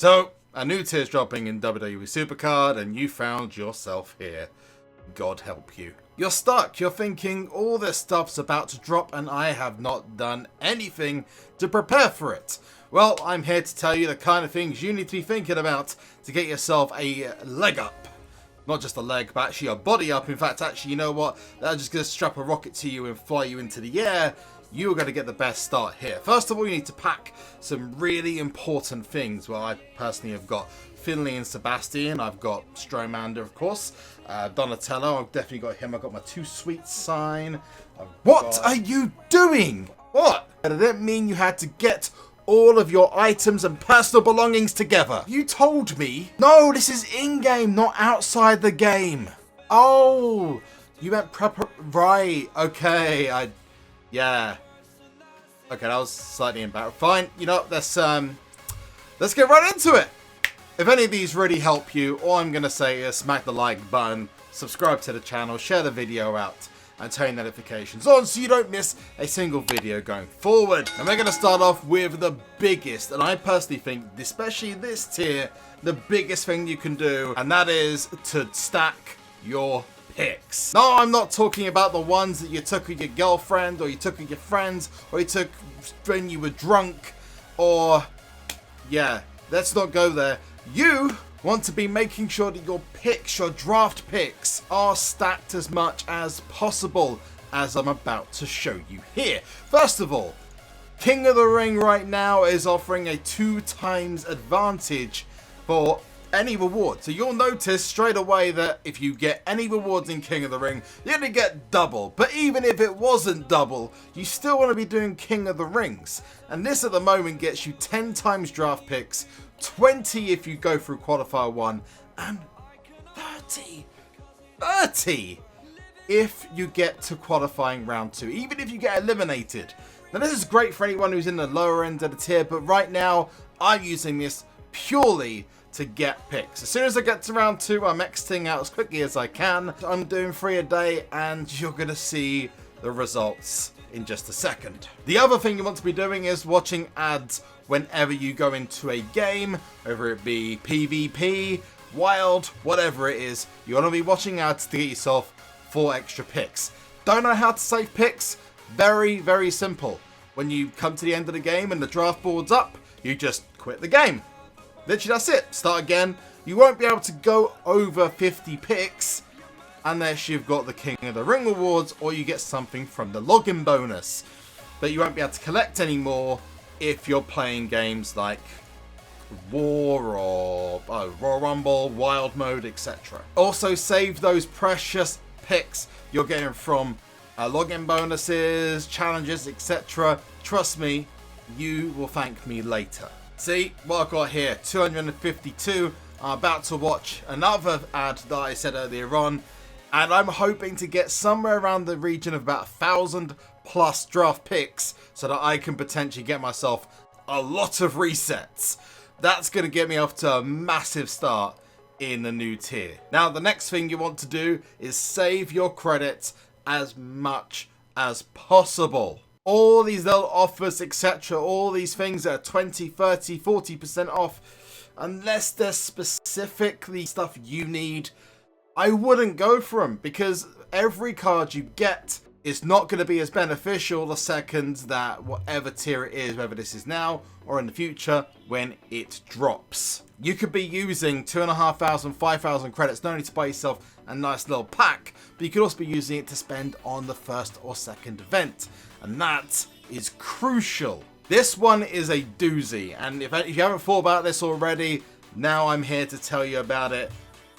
So, a new tier's dropping in WWE SuperCard and you found yourself here. God help you. You're stuck, you're thinking all this stuff's about to drop and I have not done anything to prepare for it. Well, I'm here to tell you the kind of things you need to be thinking about to get yourself a leg up. Not just a leg, but actually a body up. In fact, actually, you know what? They're just going to strap a rocket to you and fly you into the air. You're going to get the best start here. First of all, you need to pack some really important things. Well, I personally have got Finley and Sebastian. I've got Stromander, of course. Donatello, I've definitely got him. I've got my Too Sweet sign. What are you doing? What? I didn't mean you had to get all of your items and personal belongings together. You told me. No, this is in-game, not outside the game. Oh, you meant right. Okay, yeah. Okay, that was slightly embarrassing. Fine, you know, let's get right into it. If any of these really help you, all I'm going to say is smack the like button, subscribe to the channel, share the video out, and turn notifications on so you don't miss a single video going forward. And we're going to start off with the biggest, and I personally think, especially this tier, the biggest thing you can do, and that is to stack your picks. No, I'm not talking about the ones that you took with your girlfriend, or you took with your friends, or you took when you were drunk, or yeah, let's not go there. You want to be making sure that your picks, your draft picks, are stacked as much as possible, as I'm about to show you here. First of all, King of the Ring right now is offering a 2x advantage for any reward. So you'll notice straight away that if you get any rewards in King of the Ring, you're going to get double. But even if it wasn't double, you still want to be doing King of the Rings. And this at the moment gets you 10 times draft picks, 20 if you go through qualifier 1, and 30 if you get to qualifying round 2, even if you get eliminated. Now this is great for anyone who's in the lower end of the tier, but right now I'm using this purely to get picks. As soon as I get to round 2, I'm exiting out as quickly as I can. I'm doing 3 a day and you're gonna see the results in just a second. The other thing you want to be doing is watching ads whenever you go into a game, whether it be PvP, Wild, whatever it is. You want to be watching ads to get yourself 4 extra picks. Don't know how to save picks? Very, very simple. When you come to the end of the game and the draft board's up, you just quit the game. Literally, that's it. Start again. You won't be able to go over 50 picks unless you've got the King of the Ring rewards or you get something from the login bonus. But you won't be able to collect any more if you're playing games like War or Royal Rumble, Wild Mode, etc. Also, save those precious picks you're getting from login bonuses, challenges, etc. Trust me, you will thank me later. See what I've got here, 252. I'm about to watch another ad that I said earlier on, and I'm hoping to get somewhere around the region of about 1,000 plus draft picks so that I can potentially get myself a lot of resets. That's going to get me off to a massive start in the new tier. Now, the next thing you want to do is save your credits as much as possible. All these little offers, etc., all these things that are 20, 30, 40% off, unless they're specifically stuff you need, I wouldn't go for them, because every card you get is not going to be as beneficial the second that whatever tier it is, whether this is now or in the future, when it drops. You could be using 2,500, 5,000 credits, not only to buy yourself a nice little pack, but you could also be using it to spend on the first or second event. And that is crucial. This one is a doozy, and if you haven't thought about this already, now I'm here to tell you about it.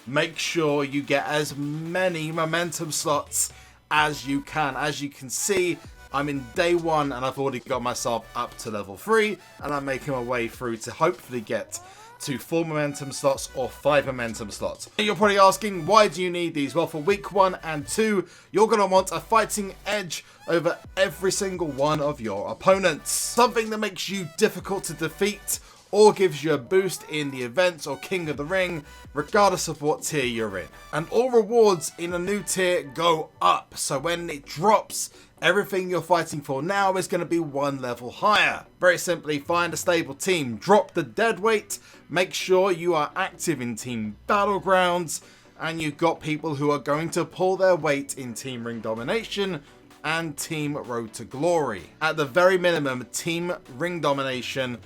Make sure you get as many momentum slots as you can. As you can see, I'm in day 1 and I've already got myself up to level 3, and I'm making my way through to hopefully get to 4 momentum slots or 5 momentum slots. You're probably asking, why do you need these? Well, for week 1 and 2, you're going to want a fighting edge over every single one of your opponents. Something that makes you difficult to defeat or gives you a boost in the events or King of the Ring, regardless of what tier you're in. And all rewards in a new tier go up, so when it drops, Everything you're fighting for now is going to be one level higher. Very simply, find a stable team, drop the deadweight, make sure you are active in Team Battlegrounds, and you've got people who are going to pull their weight in Team Ring Domination and Team Road to Glory. At the very minimum, Team Ring Domination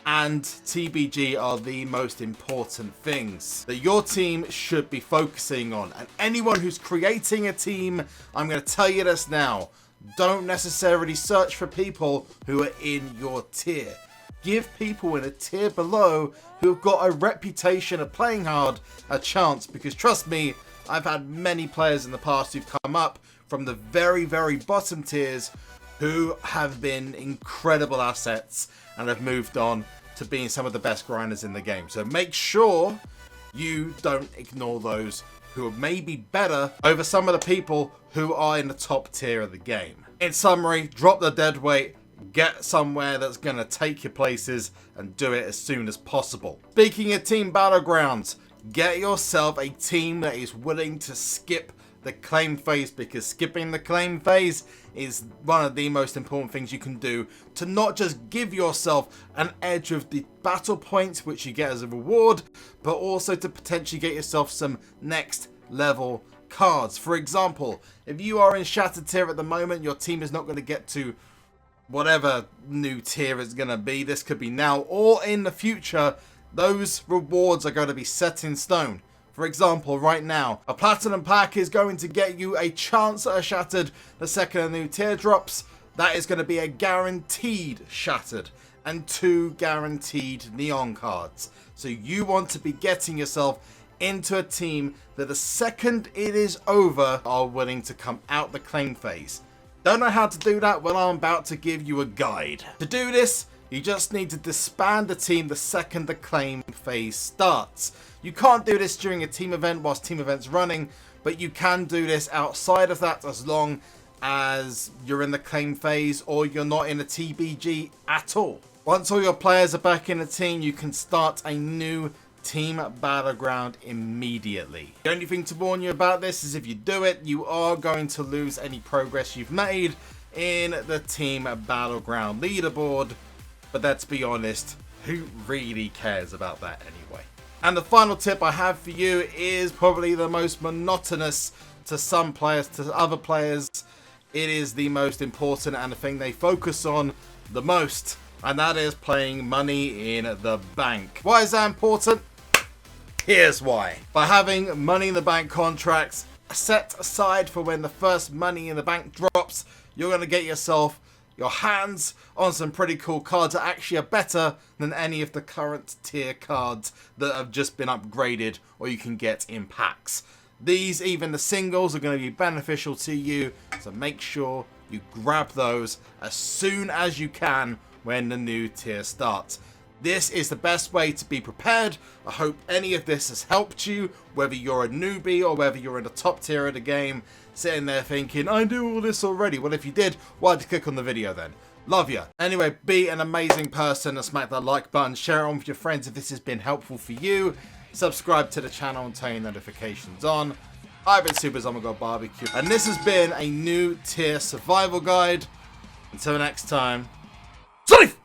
and TBG are the most important things that your team should be focusing on. And anyone who's creating a team, I'm going to tell you this now, don't necessarily search for people who are in your tier. Give people in a tier below who have got a reputation of playing hard a chance, because trust me, I've had many players in the past who've come up from the very, very bottom tiers who have been incredible assets and have moved on to being some of the best grinders in the game. So make sure you don't ignore those who are maybe better over some of the people who are in the top tier of the game. In summary, drop the deadweight, get somewhere that's going to take your places, and do it as soon as possible. Speaking of Team Battlegrounds, get yourself a team that is willing to skip the claim phase, because skipping the claim phase is one of the most important things you can do to not just give yourself an edge of the battle points which you get as a reward, but also to potentially get yourself some next level cards. For example, if you are in Shattered tier at the moment, your team is not going to get to whatever new tier it's going to be. This could be now or in the future. Those rewards are going to be set in stone. For example, right now, a Platinum pack is going to get you a chance at a Shattered the second a new tier drops. That is going to be a guaranteed Shattered and 2 guaranteed Neon cards. So you want to be getting yourself into a team that the second it is over are willing to come out the claim phase. Don't know how to do that? Well, I'm about to give you a guide. To do this, you just need to disband the team the second the claim phase starts. You can't do this during a team event whilst team event's running, but you can do this outside of that as long as you're in the claim phase or you're not in a TBG at all. Once all your players are back in the team, you can start a new Team Battleground immediately. The only thing to warn you about this is if you do it, you are going to lose any progress you've made in the Team Battleground leaderboard. But let's be honest, who really cares about that anyway? And the final tip I have for you is probably the most monotonous to some players, to other players. It is the most important and the thing they focus on the most. And that is playing Money in the Bank. Why is that important? Here's why. By having Money in the Bank contracts set aside for when the first Money in the Bank drops, you're going to get yourself your hands on some pretty cool cards that actually are better than any of the current tier cards that have just been upgraded or you can get in packs. These, even the singles, are going to be beneficial to you, so make sure you grab those as soon as you can when the new tier starts. This is the best way to be prepared. I hope any of this has helped you, whether you're a newbie or whether you're in the top tier of the game, sitting there thinking, I do all this already. Well, if you did, why'd you click on the video then? Love ya. Anyway, be an amazing person and smack that like button. Share it on with your friends if this has been helpful for you. Subscribe to the channel and turn your notifications on. I've been SuperZombGBBQ, and this has been a new tier survival guide. Until next time, safe!